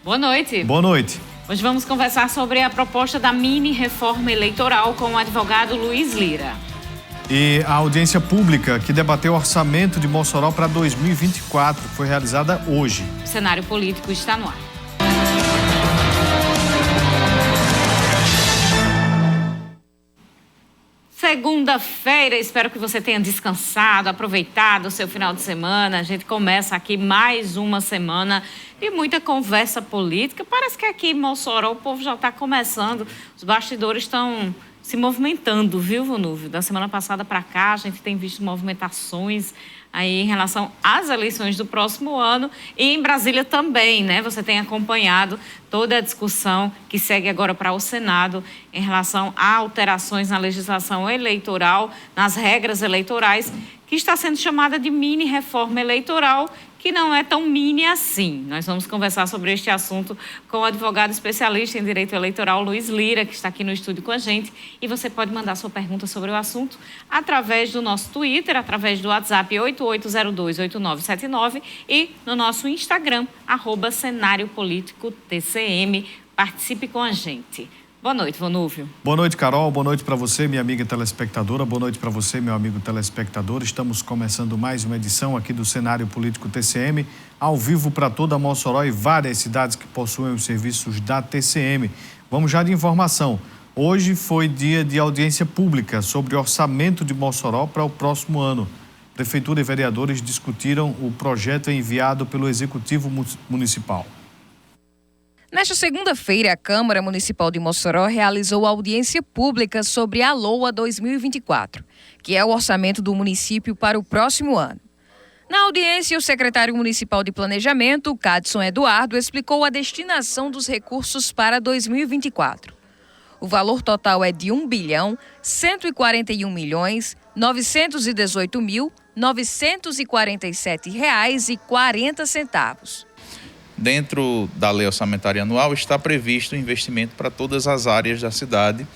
Boa noite. Boa noite. Hoje vamos conversar sobre a proposta da mini-reforma eleitoral com o advogado Luiz Lira. E a audiência pública que debateu o orçamento de Mossoró para 2024 foi realizada hoje. O cenário político está no ar. Segunda-feira, espero que você tenha descansado, aproveitado o seu final de semana. A gente começa aqui mais uma semana de muita conversa política. Parece que aqui em Mossoró o povo já está começando, os bastidores estão se movimentando, viu, Vonúvio? Da semana passada para cá, a gente tem visto movimentações aí em relação às eleições do próximo ano e em Brasília também, né? Você tem acompanhado toda a discussão que segue agora para o Senado em relação a alterações na legislação eleitoral, nas regras eleitorais, que está sendo chamada de mini-reforma eleitoral, que não é tão mini assim. Nós vamos conversar sobre este assunto com o advogado especialista em direito eleitoral, Luiz Lira, que está aqui no estúdio com a gente. E você pode mandar sua pergunta sobre o assunto através do nosso Twitter, através do WhatsApp 88028979 e no nosso Instagram, @cenáriopolíticotcm. Participe com a gente. Boa noite, Vonúvio. Boa noite, Carol. Boa noite para você, minha amiga telespectadora. Boa noite para você, meu amigo telespectador. Estamos começando mais uma edição aqui do Cenário Político TCM, ao vivo para toda Mossoró e várias cidades que possuem os serviços da TCM. Vamos já de informação. Hoje foi dia de audiência pública sobre o orçamento de Mossoró para o próximo ano. Prefeitura e vereadores discutiram o projeto enviado pelo Executivo Municipal. Nesta segunda-feira, a Câmara Municipal de Mossoró realizou audiência pública sobre a LOA 2024, que é o orçamento do município para o próximo ano. Na audiência, o secretário municipal de Planejamento, Cadson Eduardo, explicou a destinação dos recursos para 2024. O valor total é de R$ 1.141.918.947,40. Dentro da lei orçamentária anual está previsto o investimento para todas as áreas da cidade,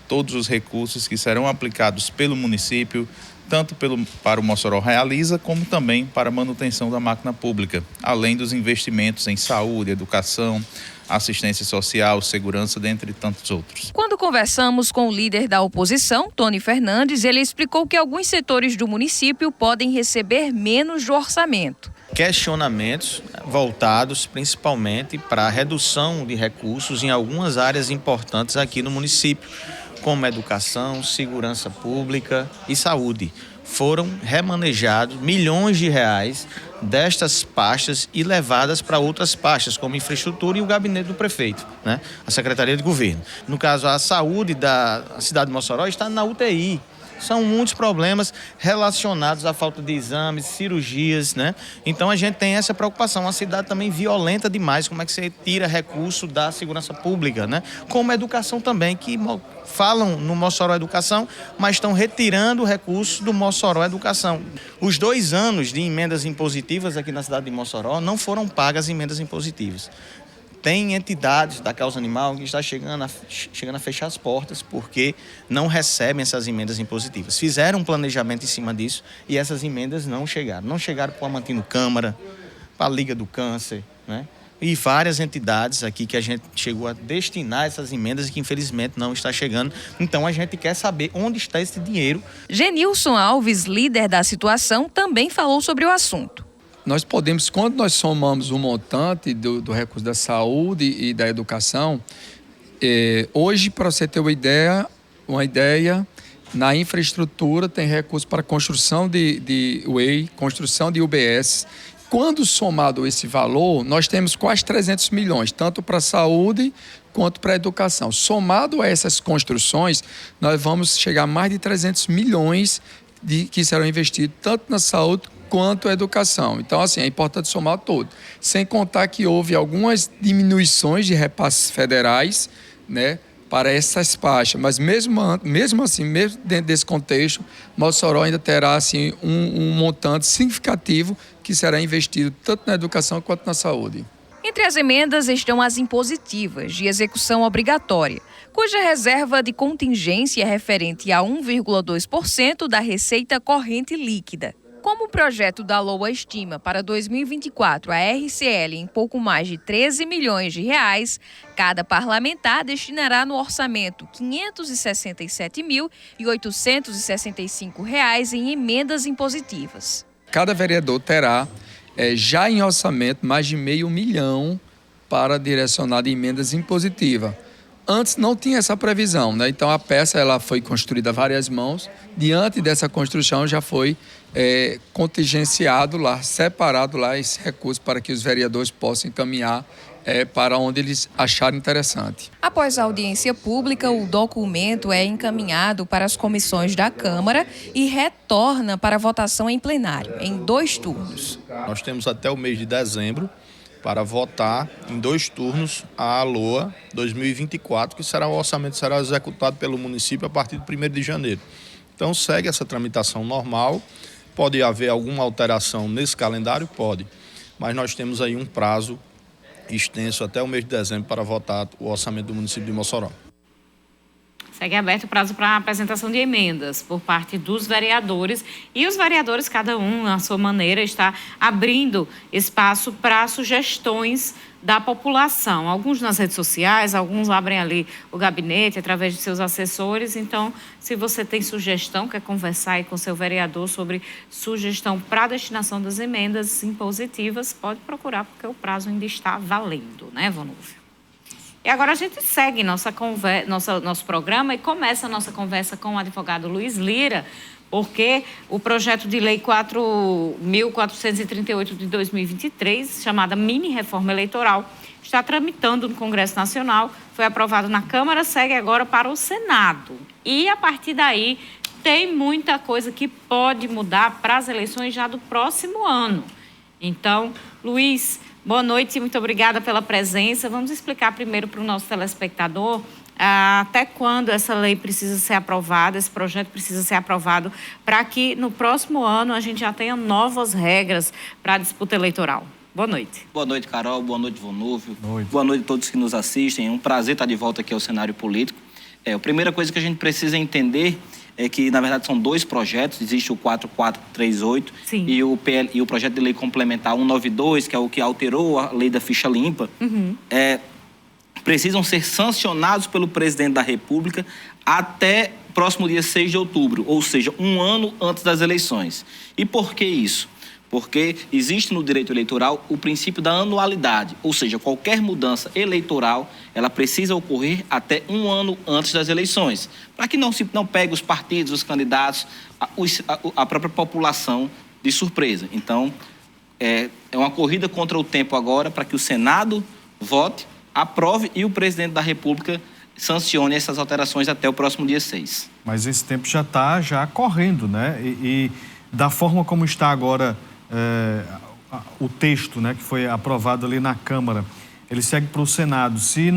todos os recursos que serão aplicados pelo município, tanto para o Mossoró Realiza, como também para a manutenção da máquina pública, além dos investimentos em saúde, educação, assistência social, segurança, dentre tantos outros. Quando conversamos com o líder da oposição, Tony Fernandes, ele explicou que alguns setores do município podem receber menos do orçamento. Questionamentos voltados principalmente para a redução de recursos em algumas áreas importantes aqui no município, como educação, segurança pública e saúde. Foram remanejados milhões de reais destas pastas e levadas para outras pastas, como infraestrutura e o gabinete do prefeito, né? A Secretaria de Governo. No caso, a saúde da cidade de Mossoró está na UTI. São muitos problemas relacionados à falta de exames, cirurgias, né? Então a gente tem essa preocupação. Uma cidade também violenta demais. Como é que você tira recurso da segurança pública, né? Como a educação também, que falam no Mossoró Educação, mas estão retirando recursos do Mossoró Educação. Os 2 anos de emendas impositivas aqui na cidade de Mossoró não foram pagas emendas impositivas. Tem entidades da causa animal que estão chegando a fechar as portas porque não recebem essas emendas impositivas. Fizeram um planejamento em cima disso e essas emendas não chegaram. Não chegaram para o Amantino Câmara, para a Liga do Câncer, né? E várias entidades aqui que a gente chegou a destinar essas emendas e que infelizmente não está chegando. Então a gente quer saber onde está esse dinheiro. Genilson Alves, líder da situação, também falou sobre o assunto. Nós podemos, quando nós somamos o montante do recurso da saúde e da educação, hoje, para você ter uma ideia, na infraestrutura tem recurso para construção de UEI, construção de UBS. Quando somado esse valor, nós temos quase 300 milhões, tanto para a saúde quanto para a educação. Somado a essas construções, nós vamos chegar a mais de 300 milhões que serão investidos tanto na saúde quanto a educação. Então, assim, é importante somar todo. Sem contar que houve algumas diminuições de repasses federais, né, para essas faixas. Mas mesmo assim, mesmo dentro desse contexto, Mossoró ainda terá assim, um montante significativo que será investido tanto na educação quanto na saúde. Entre as emendas estão as impositivas, de execução obrigatória, cuja reserva de contingência é referente a 1,2% da receita corrente líquida. Como o projeto da LOA estima para 2024 a RCL em pouco mais de 13 milhões de reais, cada parlamentar destinará no orçamento R$ 567.865 em emendas impositivas. Cada vereador terá já em orçamento mais de R$500 mil para direcionar de emendas impositivas. Antes não tinha essa previsão, né? Então a peça ela foi construída a várias mãos. Diante dessa construção já foi contingenciado lá, separado lá esse recurso para que os vereadores possam encaminhar para onde eles acharem interessante. Após a audiência pública, o documento é encaminhado para as comissões da Câmara e retorna para votação em plenário, em 2 turnos. Nós temos até o mês de dezembro para votar em 2 turnos a LOA 2024, que o orçamento será executado pelo município a partir do 1º de janeiro. Então segue essa tramitação normal, pode haver alguma alteração nesse calendário? Pode, mas nós temos aí um prazo extenso até o mês de dezembro para votar o orçamento do município de Mossoró. Segue aberto o prazo para a apresentação de emendas por parte dos vereadores. E os vereadores, cada um, à sua maneira, está abrindo espaço para sugestões da população. Alguns nas redes sociais, alguns abrem ali o gabinete através de seus assessores. Então, se você tem sugestão, quer conversar aí com seu vereador sobre sugestão para a destinação das emendas impositivas, pode procurar, porque o prazo ainda está valendo, né, Vonúvio? E agora a gente segue nosso programa e começa a nossa conversa com o advogado Luiz Lira, porque o projeto de lei 4.438 de 2023, chamada mini-reforma eleitoral, está tramitando no Congresso Nacional, foi aprovado na Câmara, segue agora para o Senado. E, a partir daí, tem muita coisa que pode mudar para as eleições já do próximo ano. Então, Luiz, boa noite e muito obrigada pela presença. Vamos explicar primeiro para o nosso telespectador até quando essa lei precisa ser aprovada, esse projeto precisa ser aprovado, para que no próximo ano a gente já tenha novas regras para a disputa eleitoral. Boa noite. Boa noite, Carol. Boa noite, Vonúvio. Boa noite a todos que nos assistem. É um prazer estar de volta aqui ao cenário político. A primeira coisa que a gente precisa entender é que, na verdade, são 2 projetos. Existe o 4438 e o projeto de lei complementar 192, que é o que alterou a lei da ficha limpa. Precisam ser sancionados pelo presidente da República até próximo dia 6 de outubro, ou seja, 1 ano antes das eleições. E por que isso? Porque existe no direito eleitoral o princípio da anualidade, ou seja, qualquer mudança eleitoral, ela precisa ocorrer até 1 ano antes das eleições, para que não pegue os partidos, os candidatos, a própria população de surpresa. Então, é uma corrida contra o tempo agora para que o Senado vote, aprove e o presidente da República sancione essas alterações até o próximo dia 6. Mas esse tempo já está correndo, né? E da forma como está agora o texto, né, que foi aprovado ali na Câmara, ele segue para o Senado. Se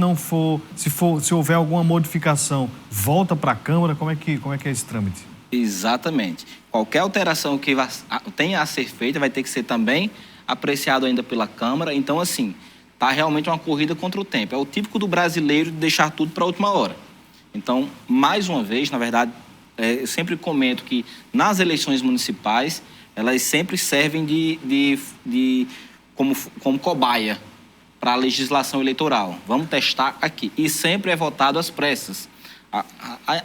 houver alguma modificação, volta para a Câmara, como é que é esse trâmite? Exatamente. Qualquer alteração que tenha a ser feita vai ter que ser também apreciado ainda pela Câmara. Então, assim, está realmente uma corrida contra o tempo. É o típico do brasileiro de deixar tudo para a última hora. Então, mais uma vez, na verdade, eu sempre comento que nas eleições municipais, elas sempre servem como cobaia para a legislação eleitoral. Vamos testar aqui. E sempre é votado às pressas.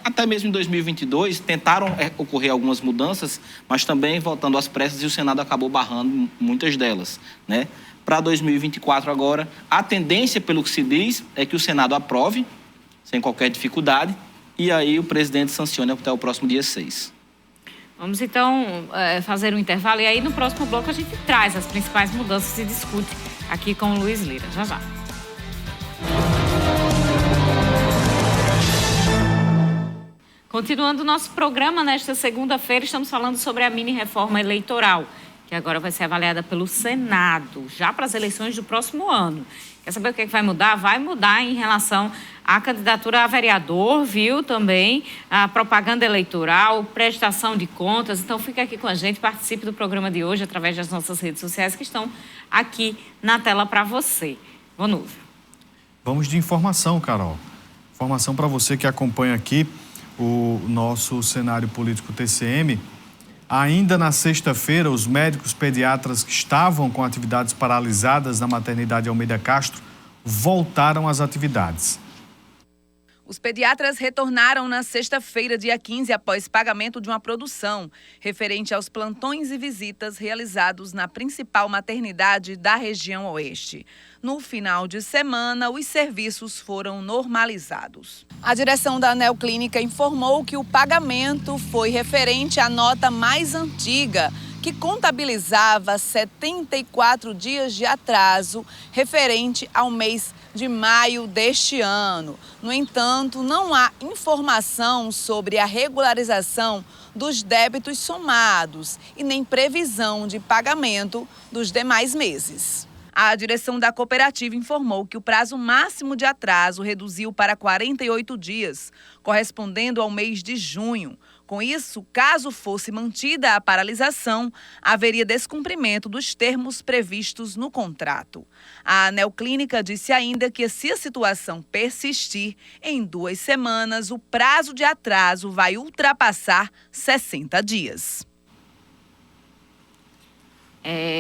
Até mesmo em 2022, tentaram ocorrer algumas mudanças, mas também votando às pressas e o Senado acabou barrando muitas delas, né? Para 2024 agora, a tendência, pelo que se diz, é que o Senado aprove, sem qualquer dificuldade, e aí o presidente sancione até o próximo dia 6. Vamos, então, fazer um intervalo. E aí, no próximo bloco, a gente traz as principais mudanças e discute aqui com o Luiz Lira. Já, já. Continuando o nosso programa, nesta segunda-feira, estamos falando sobre a mini-reforma eleitoral, que agora vai ser avaliada pelo Senado, já para as eleições do próximo ano. Quer saber o que vai mudar? Vai mudar em relação à candidatura a vereador, viu? Também a propaganda eleitoral, prestação de contas. Então, fica aqui com a gente, participe do programa de hoje através das nossas redes sociais que estão aqui na tela para você. Vonúvio. Vamos de informação, Carol. Informação para você que acompanha aqui o nosso cenário político TCM. Ainda na sexta-feira, os médicos pediatras que estavam com atividades paralisadas na maternidade Almeida Castro voltaram às atividades. Os pediatras retornaram na sexta-feira, dia 15, após pagamento de uma produção referente aos plantões e visitas realizados na principal maternidade da região oeste. No final de semana, os serviços foram normalizados. A direção da Neoclínica informou que o pagamento foi referente à nota mais antiga, que contabilizava 74 dias de atraso referente ao mês de maio deste ano. No entanto, não há informação sobre a regularização dos débitos somados e nem previsão de pagamento dos demais meses. A direção da cooperativa informou que o prazo máximo de atraso reduziu para 48 dias, correspondendo ao mês de junho. Com isso, caso fosse mantida a paralisação, haveria descumprimento dos termos previstos no contrato. A Neoclínica disse ainda que, se a situação persistir, em 2 semanas, o prazo de atraso vai ultrapassar 60 dias.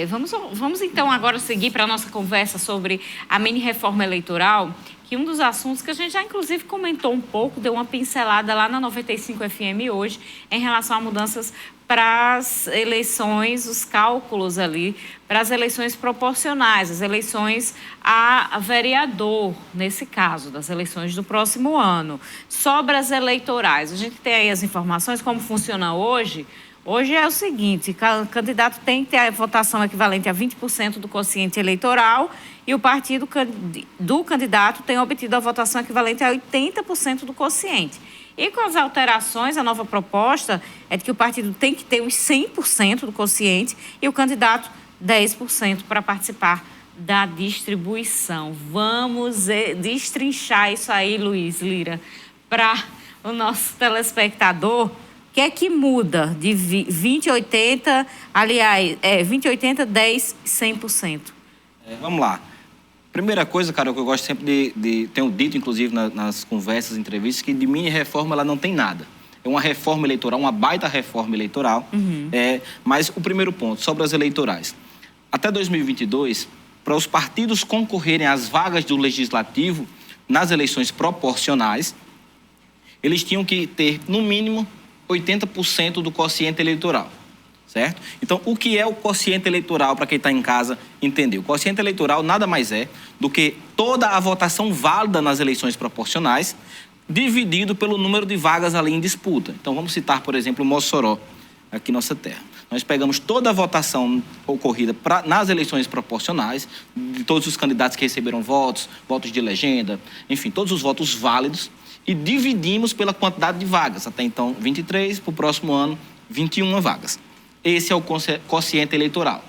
Vamos então agora seguir para a nossa conversa sobre a mini-reforma eleitoral, que um dos assuntos que a gente já inclusive comentou um pouco, deu uma pincelada lá na 95 FM hoje, em relação a mudanças para as eleições, os cálculos ali, para as eleições proporcionais, as eleições a vereador, nesse caso, das eleições do próximo ano. Sobre as eleitorais, a gente tem aí as informações, como funciona hoje. Hoje é o seguinte, o candidato tem que ter a votação equivalente a 20% do quociente eleitoral e o partido do candidato tem obtido a votação equivalente a 80% do quociente. E com as alterações, a nova proposta é de que o partido tem que ter os 100% do quociente e o candidato 10% para participar da distribuição. Vamos destrinchar isso aí, Luiz Lira, para o nosso telespectador. O que é que muda de 20, 80, aliás, 20, 80, 10, 100%? Vamos lá. Primeira coisa, Carol, que eu gosto sempre tenho dito, inclusive, nas conversas, entrevistas, que de mini-reforma ela não tem nada. É uma reforma eleitoral, uma baita reforma eleitoral. Mas o primeiro ponto, sobre as eleitorais. Até 2022, para os partidos concorrerem às vagas do Legislativo nas eleições proporcionais, eles tinham que ter, no mínimo, 80% do quociente eleitoral, certo? Então, o que é o quociente eleitoral, para quem está em casa entender? O quociente eleitoral nada mais é do que toda a votação válida nas eleições proporcionais, dividido pelo número de vagas ali em disputa. Então, vamos citar, por exemplo, Mossoró, aqui nossa terra. Nós pegamos toda a votação ocorrida nas eleições proporcionais, de todos os candidatos que receberam votos, votos de legenda, enfim, todos os votos válidos, e dividimos pela quantidade de vagas. Até então, 23, para o próximo ano, 21 vagas. Esse é o quociente eleitoral.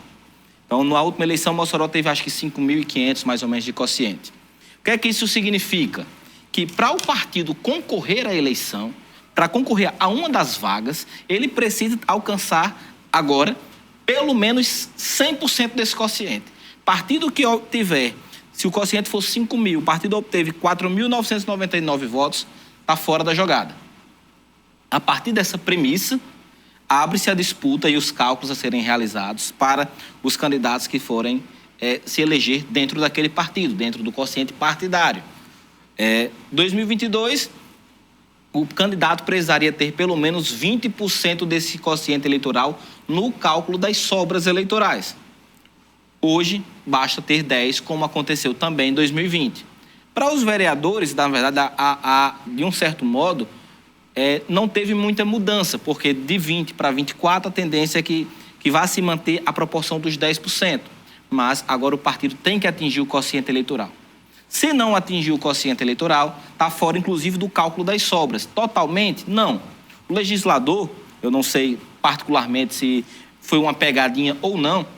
Então, na última eleição, Mossoró teve, acho que 5.500, mais ou menos, de quociente. O que é que isso significa? Que para o partido concorrer à eleição, para concorrer a uma das vagas, ele precisa alcançar, agora, pelo menos 100% desse quociente. Partido que obtiver, se o quociente for 5.000, o partido obteve 4.999 votos, está fora da jogada. A partir dessa premissa, abre-se a disputa e os cálculos a serem realizados para os candidatos que forem se eleger dentro daquele partido, dentro do quociente partidário. 2022, o candidato precisaria ter pelo menos 20% desse quociente eleitoral no cálculo das sobras eleitorais. Hoje, basta ter 10%, como aconteceu também em 2020. Para os vereadores, na verdade, de um certo modo, não teve muita mudança, porque de 20 para 24 a tendência é que vá se manter a proporção dos 10%. Mas agora o partido tem que atingir o quociente eleitoral. Se não atingir o quociente eleitoral, está fora, inclusive, do cálculo das sobras. Totalmente? Não. O legislador, eu não sei particularmente se foi uma pegadinha ou não,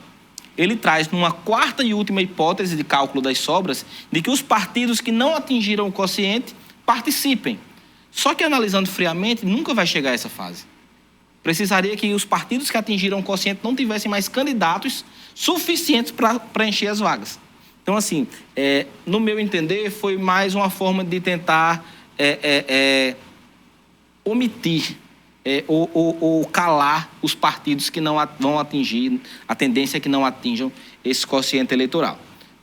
ele traz numa quarta e última hipótese de cálculo das sobras de que os partidos que não atingiram o quociente participem. Só que, analisando friamente, nunca vai chegar a essa fase. Precisaria que os partidos que atingiram o quociente não tivessem mais candidatos suficientes para preencher as vagas. Então, assim, no meu entender, foi mais uma forma de tentar omitir ou calar os partidos que não vão atingir, a tendência é que não atinjam esse quociente eleitoral.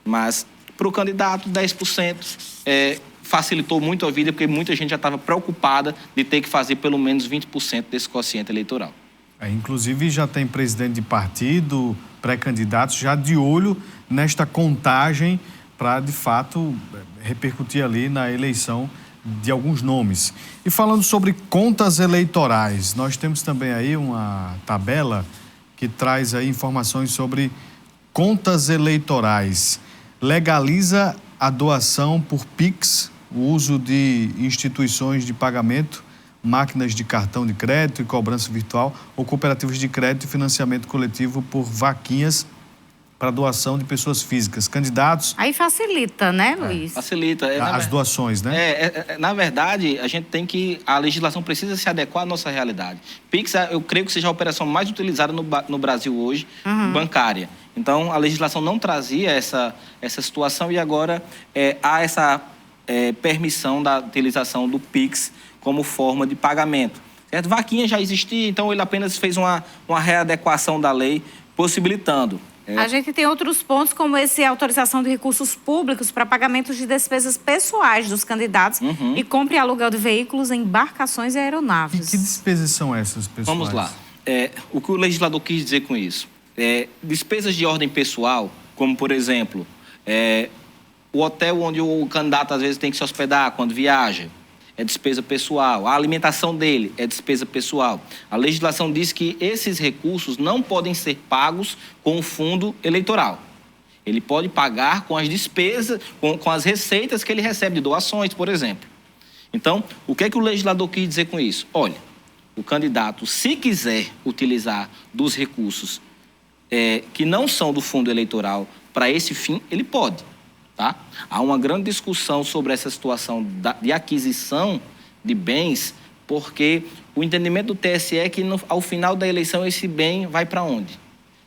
Mas, para o candidato, 10% facilitou muito a vida, porque muita gente já estava preocupada de ter que fazer pelo menos 20% desse quociente eleitoral. Inclusive, já tem presidente de partido, pré-candidatos, já de olho nesta contagem para, de fato, repercutir ali na eleição de alguns nomes. E falando sobre contas eleitorais, nós temos também aí uma tabela que traz aí informações sobre contas eleitorais. Legaliza a doação por Pix, o uso de instituições de pagamento, máquinas de cartão de crédito e cobrança virtual ou cooperativas de crédito e financiamento coletivo por vaquinhas para doação de pessoas físicas. Candidatos... Aí facilita, né, Luiz? Facilita. As doações, né? Na verdade, a gente tem que... A legislação precisa se adequar à nossa realidade. Pix, eu creio que seja a operação mais utilizada no Brasil hoje, bancária. Então, a legislação não trazia essa situação e agora há essa permissão da utilização do Pix como forma de pagamento. Certo? Vaquinha já existia, então ele apenas fez uma readequação da lei, possibilitando. A gente tem outros pontos, como autorização de recursos públicos para pagamentos de despesas pessoais dos candidatos e compra e aluguel de veículos, embarcações e aeronaves. E que despesas são essas, pessoais? Vamos lá. O que o legislador quis dizer com isso? Despesas de ordem pessoal, como, por exemplo, o hotel onde o candidato às vezes tem que se hospedar quando viaja, é despesa pessoal. A alimentação dele é despesa pessoal. A legislação diz que esses recursos não podem ser pagos com o fundo eleitoral. Ele pode pagar com as despesas, com as receitas que ele recebe de doações, por exemplo. Então, o que é que o legislador quis dizer com isso? Olha, o candidato, se quiser utilizar dos recursos que não são do fundo eleitoral para esse fim, ele pode. Tá? Há uma grande discussão sobre essa situação de aquisição de bens, porque o entendimento do TSE é que ao final da eleição esse bem vai para onde?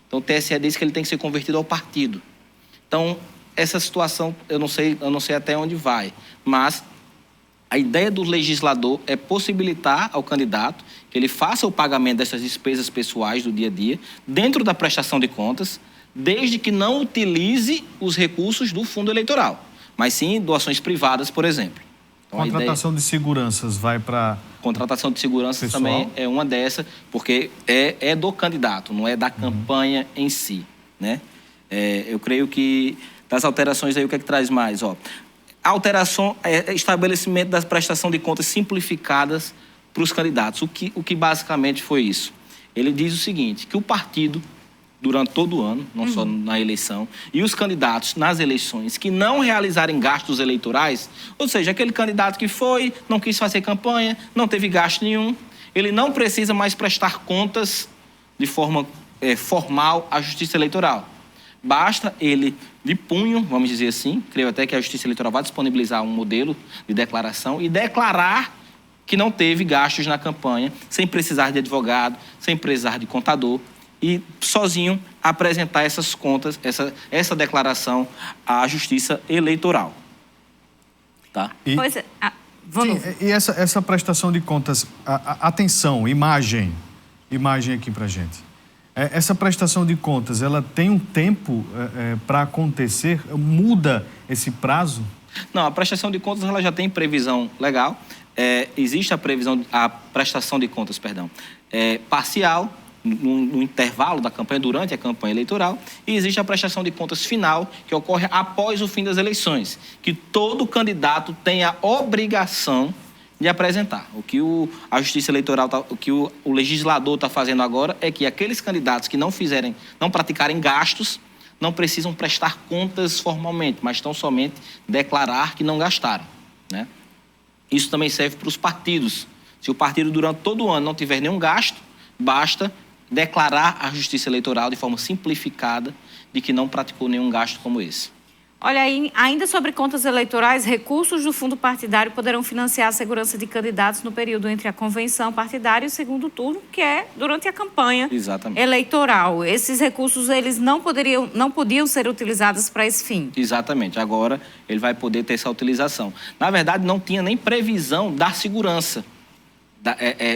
Então o TSE diz que ele tem que ser convertido ao partido. Então essa situação eu não sei até onde vai, mas a ideia do legislador é possibilitar ao candidato que ele faça o pagamento dessas despesas pessoais do dia a dia dentro da prestação de contas, desde que não utilize os recursos do fundo eleitoral, mas sim doações privadas, por exemplo. Então, contratação de seguranças vai para... Contratação de seguranças também é uma dessas, porque é do candidato, não é da campanha em si, né? Eu creio que das alterações aí, o que é que traz mais? Alteração, estabelecimento das prestação de contas simplificadas para os candidatos. O que basicamente foi isso? Ele diz o seguinte, que o partido, durante todo o ano, não só na eleição, e os candidatos nas eleições que não realizarem gastos eleitorais, ou seja, aquele candidato que não quis fazer campanha, não teve gasto nenhum, ele não precisa mais prestar contas de forma formal à Justiça Eleitoral. Basta ele, de punho, vamos dizer assim, creio até que a Justiça Eleitoral vai disponibilizar um modelo de declaração e declarar que não teve gastos na campanha, sem precisar de advogado, sem precisar de contador, e sozinho apresentar essas contas, essa declaração à Justiça Eleitoral. Tá? E essa prestação de contas, atenção, imagem aqui pra gente. Essa prestação de contas, ela tem um tempo para acontecer? Muda esse prazo? Não, a prestação de contas ela já tem previsão legal. Existe a prestação de contas, parcial, no intervalo da campanha, durante a campanha eleitoral, e existe a prestação de contas final, que ocorre após o fim das eleições, que todo candidato tem a obrigação de apresentar. O que a Justiça Eleitoral, o que o legislador está fazendo agora é que aqueles candidatos que não praticarem gastos, não precisam prestar contas formalmente, mas estão somente declarar que não gastaram, né? Isso também serve para os partidos. Se o partido durante todo o ano não tiver nenhum gasto, basta declarar à Justiça Eleitoral de forma simplificada de que não praticou nenhum gasto como esse. Olha, ainda sobre contas eleitorais, recursos do fundo partidário poderão financiar a segurança de candidatos no período entre a convenção partidária e o segundo turno, que é durante a campanha eleitoral. Esses recursos, eles não podiam ser utilizados para esse fim. Exatamente. Agora, ele vai poder ter essa utilização. Na verdade, não tinha nem previsão da segurança.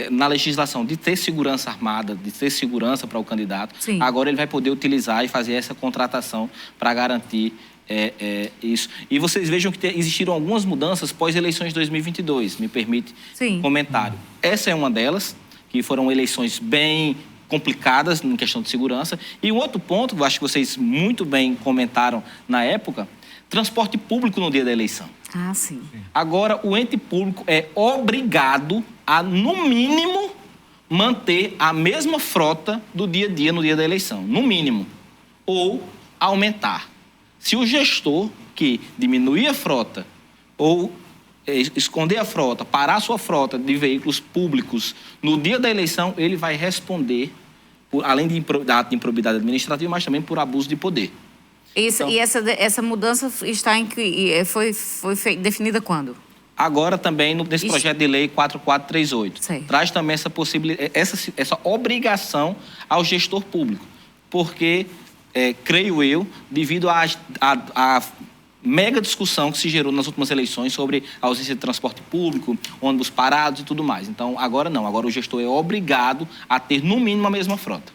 na legislação de ter segurança armada, de ter segurança para o candidato, Sim. agora ele vai poder utilizar e fazer essa contratação para garantir isso. E vocês vejam que existiram algumas mudanças pós-eleições de 2022, me permite comentário. Essa é uma delas, que foram eleições bem complicadas em questão de segurança. E um outro ponto, que eu acho que vocês muito bem comentaram na época, transporte público no dia da eleição. Ah, sim. Agora, o ente público é obrigado a, no mínimo, manter a mesma frota do dia a dia no dia da eleição. No mínimo. Ou aumentar. Se o gestor que diminuir a frota ou esconder a frota, parar a sua frota de veículos públicos no dia da eleição, ele vai responder, além da ato de improbidade administrativa, mas também por abuso de poder. Isso, então, e essa mudança está foi definida quando? Agora também nesse projeto de lei 4438. Sei. Traz também essa possibilidade, essa obrigação ao gestor público. Porque, creio eu, devido à mega discussão que se gerou nas últimas eleições sobre a ausência de transporte público, ônibus parados e tudo mais. Então, agora não. Agora o gestor é obrigado a ter, no mínimo, a mesma frota.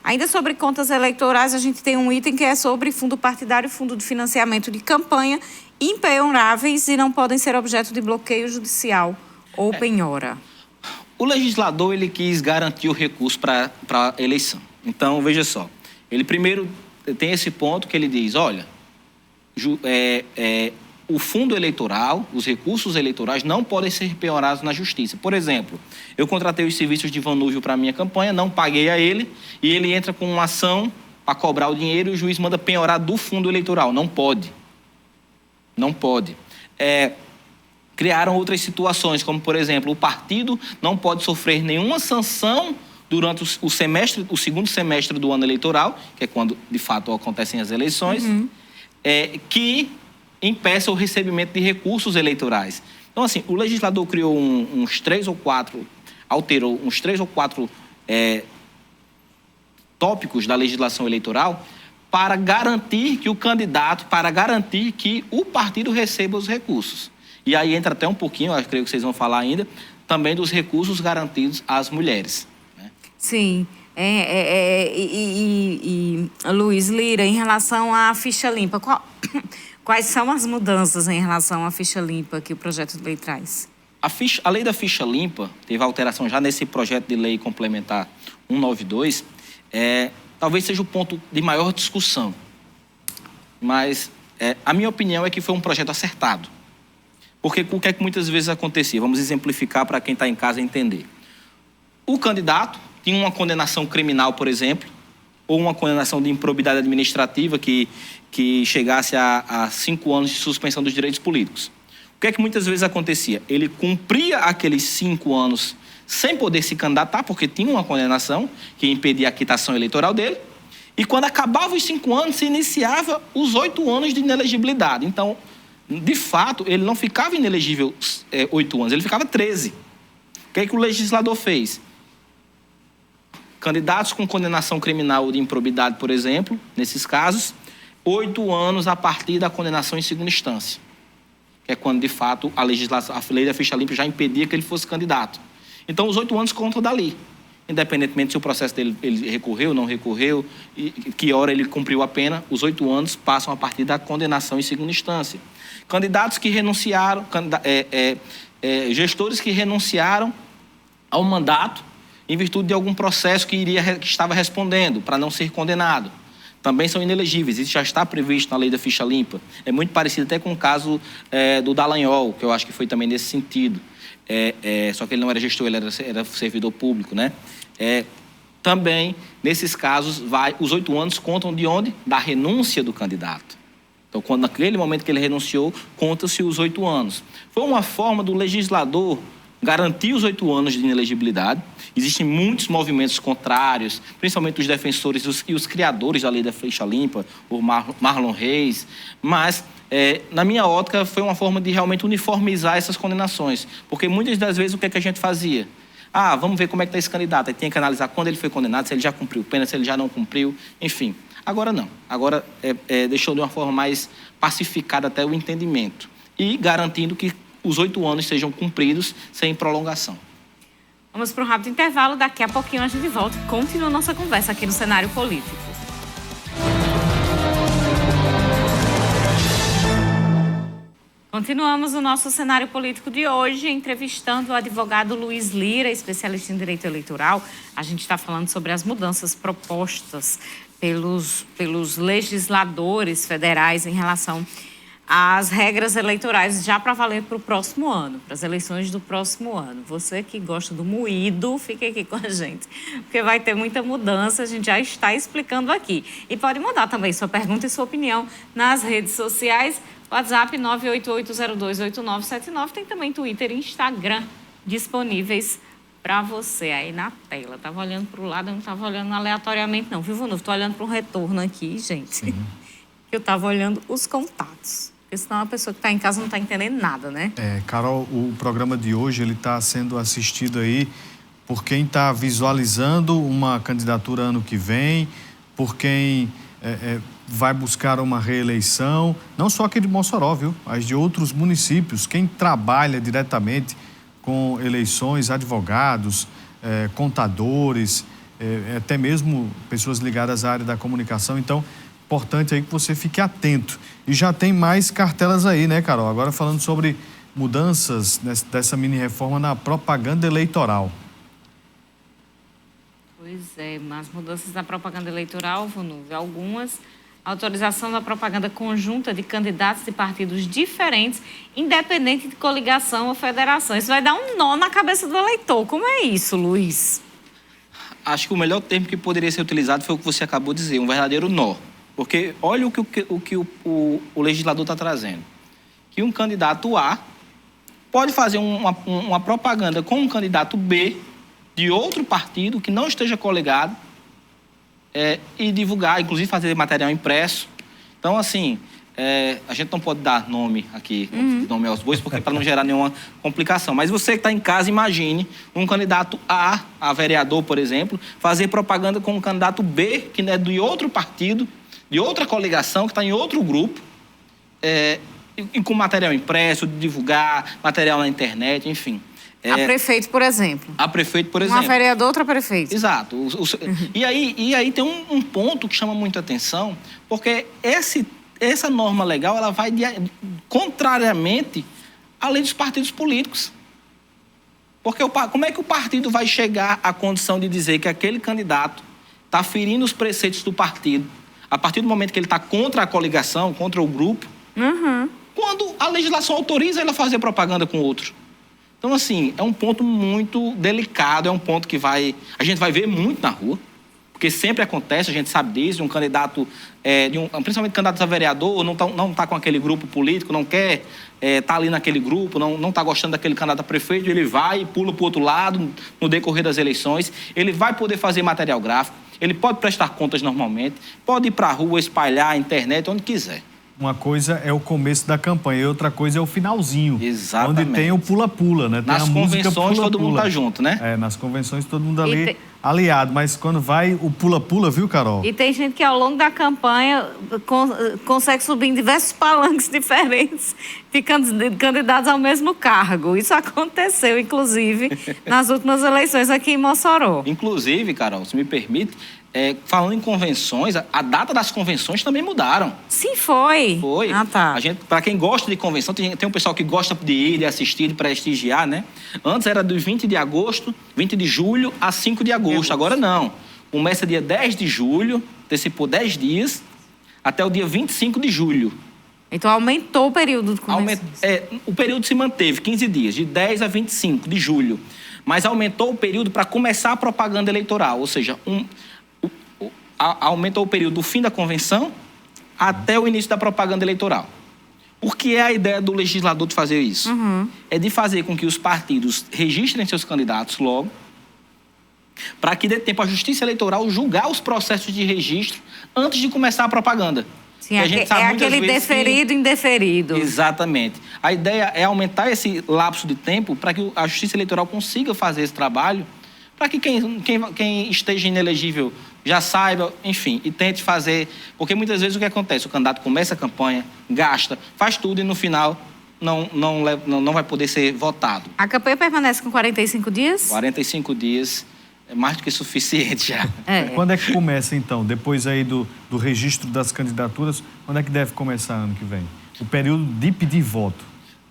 Ainda sobre contas eleitorais, a gente tem um item que é sobre fundo partidário e fundo de financiamento de campanha impenhoráveis e não podem ser objeto de bloqueio judicial ou penhora. O legislador, ele quis garantir o recurso para a eleição. Então, veja só. Ele primeiro tem esse ponto que ele diz, olha, o fundo eleitoral, os recursos eleitorais não podem ser penhorados na justiça. Por exemplo, eu contratei os serviços de Vanúvio para a minha campanha, não paguei a ele, e ele entra com uma ação para cobrar o dinheiro e o juiz manda penhorar do fundo eleitoral. Não pode. Não pode. Criaram outras situações, como, por exemplo, o partido não pode sofrer nenhuma sanção durante o segundo semestre do ano eleitoral, que é quando, de fato, acontecem as eleições, que impeça o recebimento de recursos eleitorais. Então, assim, o legislador criou alterou uns 3 ou 4 tópicos da legislação eleitoral para garantir que o partido receba os recursos. E aí entra até um pouquinho, eu creio que vocês vão falar ainda, também dos recursos garantidos às mulheres. Né? Sim. Luiz Lira, em relação à ficha limpa, quais são as mudanças em relação à ficha limpa que o projeto de lei traz? A lei da ficha limpa teve alteração já nesse projeto de lei complementar 192, talvez seja o ponto de maior discussão. Mas a minha opinião é que foi um projeto acertado. Porque o que é que muitas vezes acontecia? Vamos exemplificar para quem está em casa entender. O candidato tinha uma condenação criminal, por exemplo, ou uma condenação de improbidade administrativa que chegasse a 5 anos de suspensão dos direitos políticos. O que é que muitas vezes acontecia? Ele cumpria aqueles 5 anos sem poder se candidatar, porque tinha uma condenação que impedia a quitação eleitoral dele, e quando acabava os 5 anos, se iniciava os 8 anos de inelegibilidade. Então, de fato, ele não ficava inelegível 8 anos, ele ficava 13. O que é que o legislador fez? Candidatos com condenação criminal ou de improbidade, por exemplo, nesses casos, 8 anos a partir da condenação em segunda instância. Que é quando, de fato, a lei da ficha limpa já impedia que ele fosse candidato. Então, os 8 anos contam dali. Independentemente se o processo dele ele recorreu, não recorreu, e que hora ele cumpriu a pena, os 8 anos passam a partir da condenação em segunda instância. Candidatos que renunciaram, gestores que renunciaram ao mandato em virtude de algum processo que estava respondendo para não ser condenado. Também são inelegíveis. Isso já está previsto na lei da ficha limpa. É muito parecido até com o caso do Dallagnol, que eu acho que foi também nesse sentido. Só que ele não era gestor, ele era servidor público, né? Também, nesses casos, os 8 anos contam de onde? Da renúncia do candidato. Então, quando naquele momento que ele renunciou, conta-se os 8 anos. Foi uma forma do legislador garantir os 8 anos de inelegibilidade. Existem muitos movimentos contrários, principalmente os defensores e os criadores da lei da ficha limpa, o Marlon Reis, mas, na minha ótica, foi uma forma de realmente uniformizar essas condenações, porque muitas das vezes o que é que a gente fazia? Vamos ver como é que está esse candidato, aí tem que analisar quando ele foi condenado, se ele já cumpriu pena, se ele já não cumpriu, enfim. Agora não, agora deixou de uma forma mais pacificada até o entendimento e garantindo que os 8 anos sejam cumpridos sem prolongação. Vamos para um rápido intervalo, daqui a pouquinho a gente volta e continua a nossa conversa aqui no Cenário Político. Continuamos o nosso cenário político de hoje, entrevistando o advogado Luiz Lira, especialista em direito eleitoral. A gente está falando sobre as mudanças propostas pelos legisladores federais em relação às regras eleitorais já para valer para o próximo ano, para as eleições do próximo ano. Você que gosta do moído, fique aqui com a gente, porque vai ter muita mudança, a gente já está explicando aqui. E pode mandar também sua pergunta e sua opinião nas redes sociais. WhatsApp 988028979, tem também Twitter e Instagram disponíveis para você aí na tela. Estava olhando para o lado, eu não estava olhando aleatoriamente não, viu, Vunuvo? Estou olhando para um retorno aqui, gente. Sim. Eu estava olhando os contatos, porque senão a pessoa que está em casa não está entendendo nada, né? Carol, o programa de hoje ele está sendo assistido aí por quem está visualizando uma candidatura ano que vem, por quem vai buscar uma reeleição, não só aqui de Mossoró, viu? Mas de outros municípios, quem trabalha diretamente com eleições, advogados, contadores, até mesmo pessoas ligadas à área da comunicação. Então, importante aí que você fique atento. E já tem mais cartelas aí, né, Carol? Agora falando sobre mudanças dessa mini-reforma na propaganda eleitoral. Pois é, as mudanças na propaganda eleitoral, Vunuvo, algumas... Autorização da propaganda conjunta de candidatos de partidos diferentes, independente de coligação ou federação. Isso vai dar um nó na cabeça do eleitor. Como é isso, Luiz? Acho que o melhor termo que poderia ser utilizado foi o que você acabou de dizer, um verdadeiro nó. Porque olha o que o legislador está trazendo. Que um candidato A pode fazer uma propaganda com um candidato B de outro partido que não esteja coligado, e divulgar, inclusive fazer material impresso. Então, assim, a gente não pode dar nome aqui, nome aos bois, porque para não gerar nenhuma complicação. Mas você que está em casa, imagine um candidato A vereador, por exemplo, fazer propaganda com um candidato B, que é de outro partido, de outra coligação, que está em outro grupo, e com material impresso, de divulgar, material na internet, enfim. A prefeito, por exemplo. A prefeito, por exemplo. Uma vereadora, outra prefeito. Exato. E aí tem um ponto que chama muita atenção, porque essa norma legal ela vai contrariamente à lei dos partidos políticos. Porque como é que o partido vai chegar à condição de dizer que aquele candidato está ferindo os preceitos do partido, a partir do momento que ele está contra a coligação, contra o grupo, quando a legislação autoriza ele a fazer propaganda com outro? Então, assim, é um ponto muito delicado, é um ponto que a gente vai ver muito na rua, porque sempre acontece, a gente sabe disso, um candidato, principalmente candidato a vereador, não tá com aquele grupo político, não quer estar ali naquele grupo, não está gostando daquele candidato a prefeito, ele vai e pula para o outro lado no decorrer das eleições, ele vai poder fazer material gráfico, ele pode prestar contas normalmente, pode ir para a rua, espalhar a internet, onde quiser. Uma coisa é o começo da campanha e outra coisa é o finalzinho. Exatamente. Onde tem o pula-pula, né? Tem nas convenções todo mundo tá junto, né? Nas convenções todo mundo ali aliado. Mas quando vai o pula-pula, viu, Carol? E tem gente que ao longo da campanha consegue subir em diversos palanques diferentes, ficando candidatos ao mesmo cargo. Isso aconteceu, inclusive, nas últimas eleições aqui em Mossoró. Inclusive, Carol, se me permite, falando em convenções, a data das convenções também mudaram. Sim, foi. Foi. Ah, tá. Para quem gosta de convenção, tem um pessoal que gosta de ir, de assistir, de prestigiar, né? Antes era do 20 de julho a 5 de agosto. Agora não. Começa dia 10 de julho, antecipou 10 dias, até o dia 25 de julho. Então aumentou o período de convenção. O período se manteve, 15 dias, de 10 a 25 de julho. Mas aumentou o período para começar a propaganda eleitoral, ou seja, aumentou o período do fim da convenção até o início da propaganda eleitoral. Por que é a ideia do legislador de fazer isso? É de fazer com que os partidos registrem seus candidatos logo, para que dê tempo à Justiça Eleitoral julgar os processos de registro antes de começar a propaganda. Sim, aquele deferido indeferido. Exatamente. A ideia é aumentar esse lapso de tempo para que a Justiça Eleitoral consiga fazer esse trabalho, para que quem esteja inelegível já saiba, enfim, e tente fazer. Porque muitas vezes o que acontece? O candidato começa a campanha, gasta, faz tudo e no final não vai poder ser votado. A campanha permanece com 45 dias? 45 dias é mais do que suficiente já. Quando é que começa, então? Depois aí do registro das candidaturas, quando é que deve começar ano que vem? O período de pedir voto.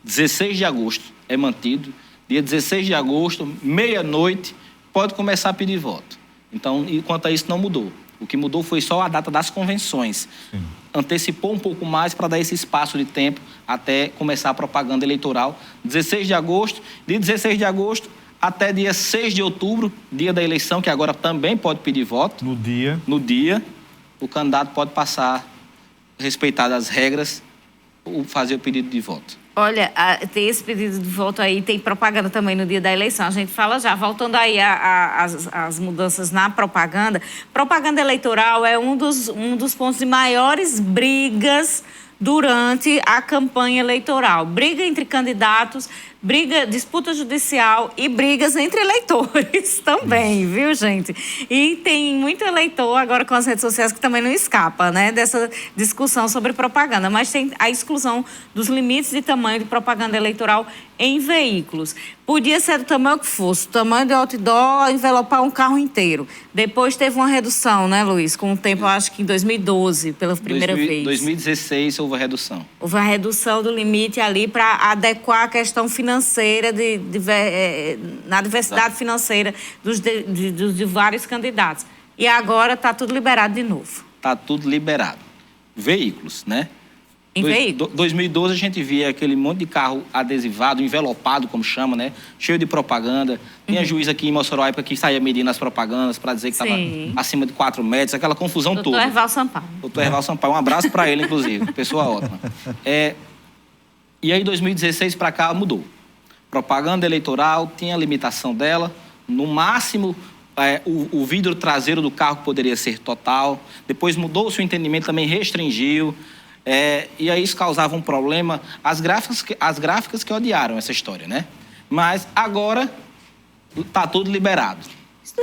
16 de agosto é mantido. Dia 16 de agosto, meia-noite, pode começar a pedir voto. Então, enquanto a isso, não mudou. O que mudou foi só a data das convenções. Sim. Antecipou um pouco mais para dar esse espaço de tempo até começar a propaganda eleitoral. 16 de agosto, de 16 de agosto até dia 6 de outubro, dia da eleição, que agora também pode pedir voto. No dia, o candidato pode passar, respeitadas as regras, fazer o pedido de voto. Olha, tem esse pedido de voto aí, tem propaganda também no dia da eleição. A gente fala já, voltando aí às mudanças na propaganda. Propaganda eleitoral é um dos pontos de maiores brigas durante a campanha eleitoral. Briga entre candidatos, disputa judicial e brigas entre eleitores também, viu, gente? E tem muito eleitor agora com as redes sociais que também não escapa, né, dessa discussão sobre propaganda. Mas tem a exclusão dos limites de tamanho de propaganda eleitoral em veículos. Podia ser do tamanho que fosse, o tamanho de outdoor, envelopar um carro inteiro. Depois teve uma redução, né, Luiz? Com o tempo, eu acho que em 2012, pela primeira vez. Em 2016 houve a redução. Houve a redução do limite ali para adequar a questão financeira, na diversidade financeira de vários candidatos. E agora está tudo liberado de novo. Está tudo liberado. Veículos, né? Em veículos? 2012 a gente via aquele monte de carro adesivado, envelopado, como chama, né? Cheio de propaganda. Tinha juiz aqui em Mossoró, época que saía medindo as propagandas para dizer que estava acima de 4 metros, aquela confusão toda. Doutor Herval Sampaio. Doutor Herval Sampaio, um abraço para ele, inclusive. Pessoa ótima. E aí, 2016 para cá, mudou. Propaganda eleitoral tinha a limitação dela. No máximo, o vidro traseiro do carro poderia ser total. Depois mudou-se o entendimento, também restringiu. E aí isso causava um problema. As gráficas que odiaram essa história, né? Mas agora está tudo liberado.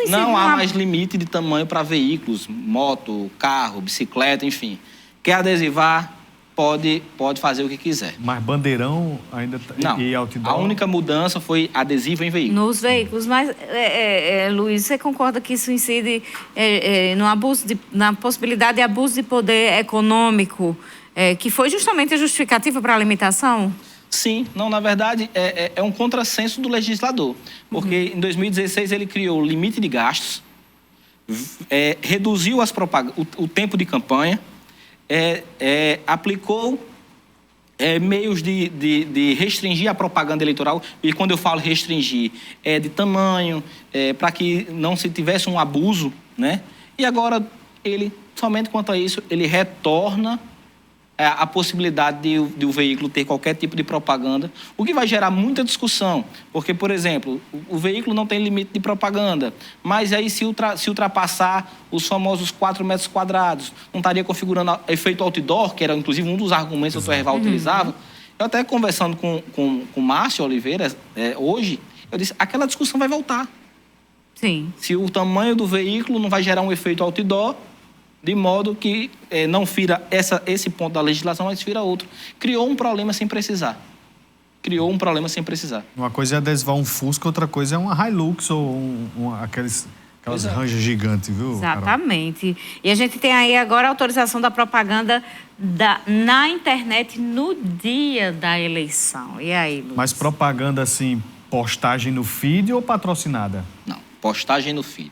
Não há mais limite de tamanho para veículos, moto, carro, bicicleta, enfim. Quer adesivar, pode fazer o que quiser. Mas bandeirão ainda... Não, e outdoor? a única mudança foi adesivo em veículos. Nos veículos, mas, Luiz, você concorda que isso incide na possibilidade de abuso de poder econômico, que foi justamente a justificativa para a limitação? Sim, não, na verdade, é um contrassenso do legislador, porque em 2016 ele criou o limite de gastos, reduziu o tempo de campanha, aplicou meios de restringir a propaganda eleitoral, e quando eu falo restringir, de tamanho, para que não se tivesse um abuso, né? E agora, somente quanto a isso, ele retorna a possibilidade de o veículo ter qualquer tipo de propaganda, o que vai gerar muita discussão, porque, por exemplo, o veículo não tem limite de propaganda, mas aí se ultrapassar os famosos 4 metros quadrados, não estaria configurando efeito outdoor, que era inclusive um dos argumentos que o doutor Herval utilizava. Eu até conversando com o Márcio Oliveira hoje, eu disse, aquela discussão vai voltar. Sim. Se o tamanho do veículo não vai gerar um efeito outdoor, de modo que não fira esse ponto da legislação, mas fira outro. Criou um problema sem precisar. Uma coisa é adesivar um Fusca, outra coisa é uma Hilux ou aquelas ranjas gigantes, viu, Exatamente. Carol? E a gente tem aí agora a autorização da propaganda na internet no dia da eleição. E aí, Luiz? Mas propaganda assim, postagem no feed ou patrocinada? Não, postagem no feed.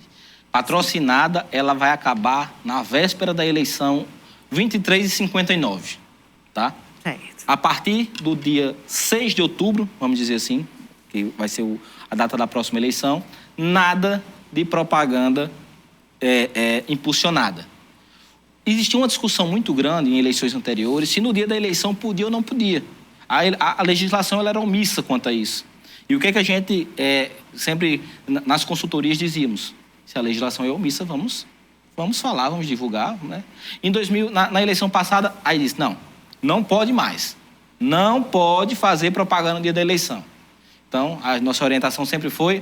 Patrocinada, ela vai acabar na véspera da eleição, 23h59, tá? Certo. A partir do dia 6 de outubro, vamos dizer assim, que vai ser a data da próxima eleição, nada de propaganda impulsionada. Existia uma discussão muito grande em eleições anteriores se no dia da eleição podia ou não podia. A legislação ela era omissa quanto a isso. E o que a gente sempre nas consultorias dizíamos? Se a legislação é omissa, vamos falar, vamos divulgar, né? Na eleição passada, aí disse, não pode mais. Não pode fazer propaganda no dia da eleição. Então, a nossa orientação sempre foi,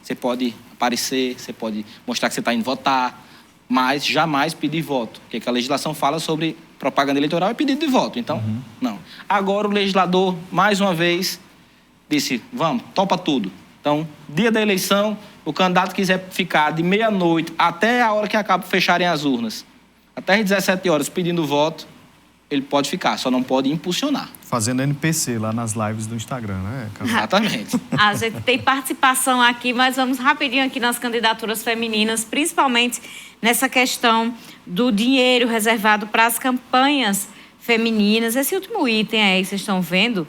você pode aparecer, você pode mostrar que você está indo votar, mas jamais pedir voto. Porque a legislação fala sobre propaganda eleitoral e pedido de voto. Então, não. Agora o legislador, mais uma vez, disse, vamos, topa tudo. Então, dia da eleição, o candidato quiser ficar de meia-noite até a hora que acaba fecharem as urnas, até às 17 horas pedindo voto, ele pode ficar, só não pode impulsionar. Fazendo NPC lá nas lives do Instagram, né, Carol? Exatamente. A gente tem participação aqui, mas vamos rapidinho aqui nas candidaturas femininas, principalmente nessa questão do dinheiro reservado para as campanhas femininas. Esse último item aí, vocês estão vendo,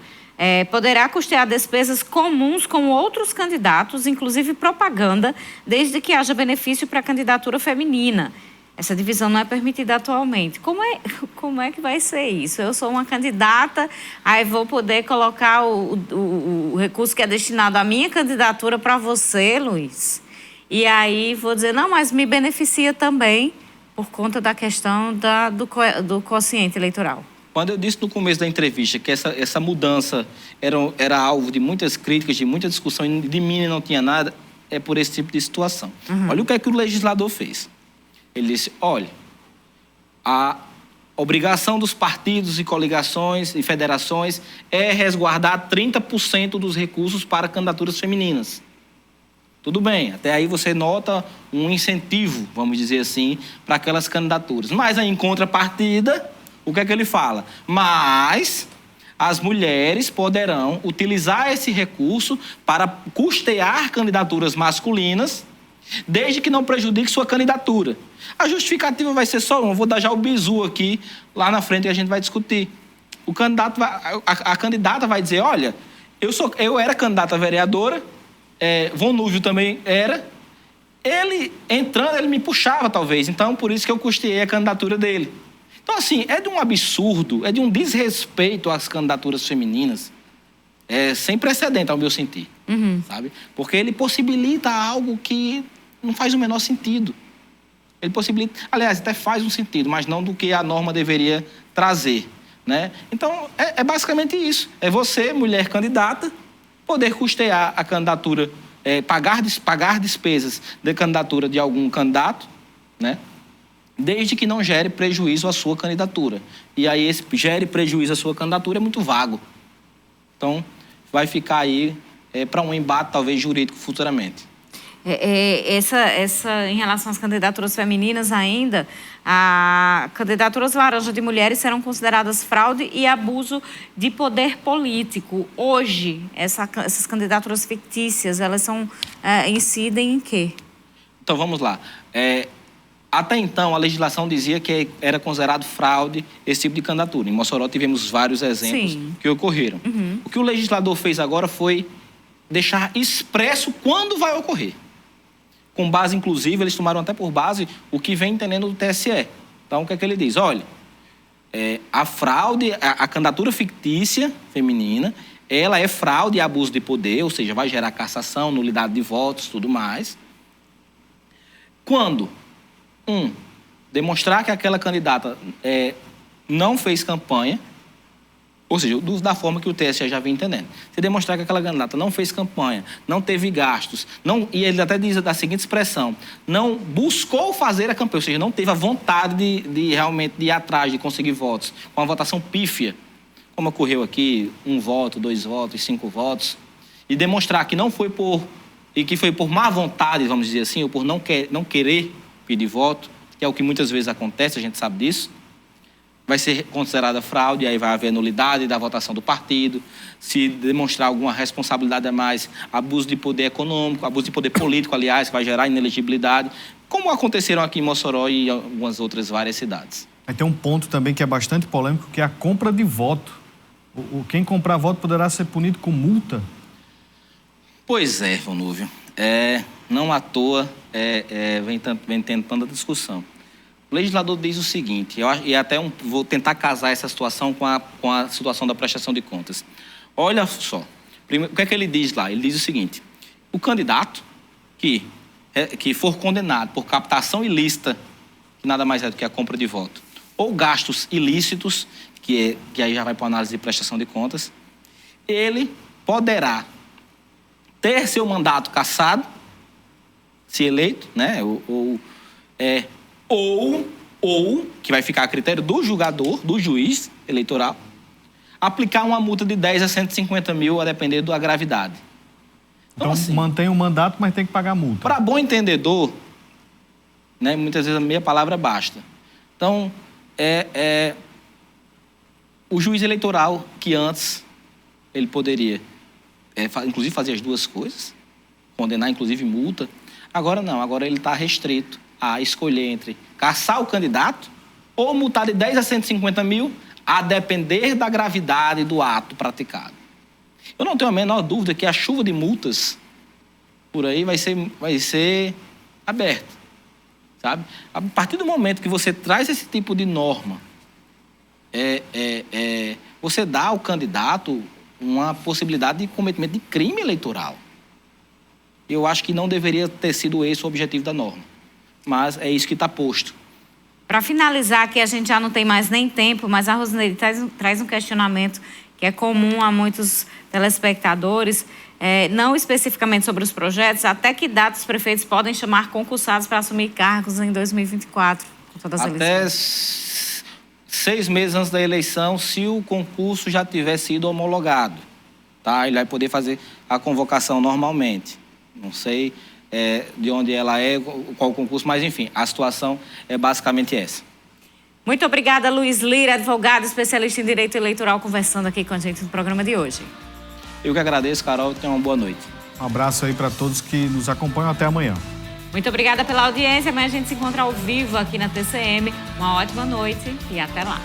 poderá custear despesas comuns com outros candidatos, inclusive propaganda, desde que haja benefício para a candidatura feminina. Essa divisão não é permitida atualmente. Como é que vai ser isso? Eu sou uma candidata, aí vou poder colocar o recurso que é destinado à minha candidatura para você, Luiz. E aí vou dizer, não, mas me beneficia também por conta da questão do quociente eleitoral. Quando eu disse no começo da entrevista que essa mudança era alvo de muitas críticas, de muita discussão, e de mim não tinha nada, é por esse tipo de situação. Olha o que é que o legislador fez. Ele disse, olha, a obrigação dos partidos e coligações e federações é resguardar 30% dos recursos para candidaturas femininas. Tudo bem, até aí você nota um incentivo, vamos dizer assim, para aquelas candidaturas. Mas aí, em contrapartida, o que é que ele fala? Mas as mulheres poderão utilizar esse recurso para custear candidaturas masculinas, desde que não prejudique sua candidatura. A justificativa vai ser só uma, vou dar já o bizu aqui, lá na frente que a gente vai discutir. O candidato a candidata vai dizer, olha, eu era candidata a vereadora, Von Núvio também era, ele entrando, ele me puxava talvez, então por isso que eu custeei a candidatura dele. Então assim, é de um absurdo, é de um desrespeito às candidaturas femininas, sem precedente ao meu sentir, sabe? Porque ele possibilita algo que não faz o menor sentido. Ele possibilita, aliás, até faz um sentido, mas não do que a norma deveria trazer, né? Então, é basicamente isso. É você, mulher candidata, poder custear a candidatura, pagar despesas de candidatura de algum candidato, né? Desde que não gere prejuízo à sua candidatura. E aí, esse gere prejuízo à sua candidatura é muito vago. Então, vai ficar aí para um embate, talvez, jurídico futuramente. Em relação às candidaturas femininas ainda, as candidaturas laranja de mulheres serão consideradas fraude e abuso de poder político. Hoje, essas candidaturas fictícias, elas incidem em quê? Então, vamos lá. Até então, a legislação dizia que era considerado fraude esse tipo de candidatura. Em Mossoró tivemos vários exemplos que ocorreram. O que o legislador fez agora foi deixar expresso quando vai ocorrer. Com base, inclusive, eles tomaram até por base o que vem entendendo do TSE. Então, o que é que ele diz? Olha, a fraude, a candidatura fictícia feminina, ela é fraude e abuso de poder, ou seja, vai gerar cassação, nulidade de votos, tudo mais. Quando, demonstrar que aquela candidata não fez campanha, ou seja, da forma que o TSE já vem entendendo. Se demonstrar que aquela candidata não fez campanha, não teve gastos, e ele até diz da seguinte expressão, não buscou fazer a campanha, ou seja, não teve a vontade de realmente ir atrás, de conseguir votos, com uma votação pífia, como ocorreu aqui, 1 voto, 2 votos, 5 votos, e demonstrar que não foi que foi por má vontade, vamos dizer assim, ou por não querer pedir voto, que é o que muitas vezes acontece, a gente sabe disso, vai ser considerada fraude, aí vai haver nulidade da votação do partido. Se demonstrar alguma responsabilidade a mais, abuso de poder econômico, abuso de poder político, aliás, que vai gerar inelegibilidade, como aconteceram aqui em Mossoró e em algumas outras várias cidades. Aí tem um ponto também que é bastante polêmico, que é a compra de voto. Quem comprar voto poderá ser punido com multa? Pois é, Von Núvio. Não à toa vem tendo tanta discussão. O legislador diz o seguinte, vou tentar casar essa situação com a situação da prestação de contas. Olha só, primeiro, o que é que ele diz lá? Ele diz o seguinte, o candidato que for condenado por captação ilícita, que nada mais é do que a compra de voto, ou gastos ilícitos, que aí já vai para a análise de prestação de contas, ele poderá ter seu mandato cassado, se eleito, né, ou, que vai ficar a critério do julgador, do juiz eleitoral, aplicar uma multa de 10 a 150 mil, a depender da gravidade. Então assim, mantém o mandato, mas tem que pagar multa. Para bom entendedor, né, muitas vezes a meia palavra basta. Então, o juiz eleitoral, que antes ele poderia, inclusive, fazer as duas coisas, condenar, inclusive, multa, agora não, agora ele está restrito a escolher entre caçar o candidato ou multar de 10 a 150 mil, a depender da gravidade do ato praticado. Eu não tenho a menor dúvida que a chuva de multas por aí vai ser aberta, sabe? A partir do momento que você traz esse tipo de norma, você dá ao candidato uma possibilidade de cometimento de crime eleitoral. Eu acho que não deveria ter sido esse o objetivo da norma, mas é isso que está posto. Para finalizar, aqui a gente já não tem mais nem tempo, mas a Rosineide traz um questionamento que é comum a muitos telespectadores, não especificamente sobre os projetos, até que data os prefeitos podem chamar concursados para assumir cargos em 2024? Até 6 meses antes da eleição, se o concurso já tiver sido homologado, tá? Ele vai poder fazer a convocação normalmente. Não sei de onde ela qual o concurso, mas enfim, a situação é basicamente essa. Muito obrigada, Luiz Lira, advogado especialista em direito eleitoral, conversando aqui com a gente no programa de hoje. Eu que agradeço, Carol, tenha uma boa noite. Um abraço aí para todos que nos acompanham. Até amanhã. Muito obrigada pela audiência. Amanhã a gente se encontra ao vivo aqui na TCM. Uma ótima noite e até lá.